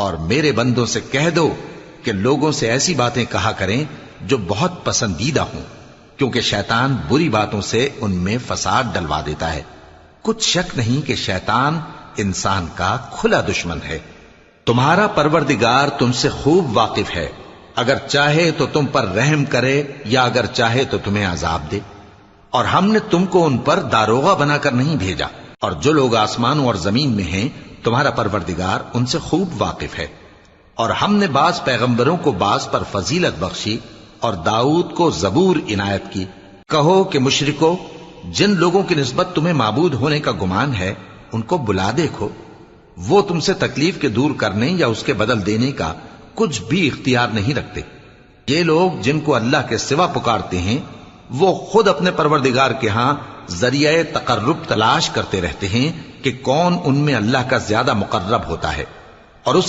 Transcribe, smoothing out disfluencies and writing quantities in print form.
اور میرے بندوں سے کہہ دو کہ لوگوں سے ایسی باتیں کہا کریں جو بہت پسندیدہ ہوں، کیونکہ شیطان بری باتوں سے ان میں فساد ڈلوا دیتا ہے۔ کچھ شک نہیں کہ شیطان انسان کا کھلا دشمن ہے۔ تمہارا پروردگار تم سے خوب واقف ہے، اگر چاہے تو تم پر رحم کرے یا اگر چاہے تو تمہیں عذاب دے۔ اور ہم نے تم کو ان پر داروغہ بنا کر نہیں بھیجا، اور جو لوگ آسمانوں اور زمین میں ہیں تمہارا پروردگار ان سے خوب واقف ہے۔ اور ہم نے بعض پیغمبروں کو بعض پر فضیلت بخشی اور داؤد کو زبور عنایت کی۔ کہو کہ مشرکو، جن لوگوں کی نسبت تمہیں معبود ہونے کا گمان ہے ان کو بلا دیکھو، وہ تم سے تکلیف کے دور کرنے یا اس کے بدل دینے کا کچھ بھی اختیار نہیں رکھتے۔ یہ لوگ جن کو اللہ کے سوا پکارتے ہیں وہ خود اپنے پروردگار کے ہاں ذریعہ تقرب تلاش کرتے رہتے ہیں کہ کون ان میں اللہ کا زیادہ مقرب ہوتا ہے، اور اس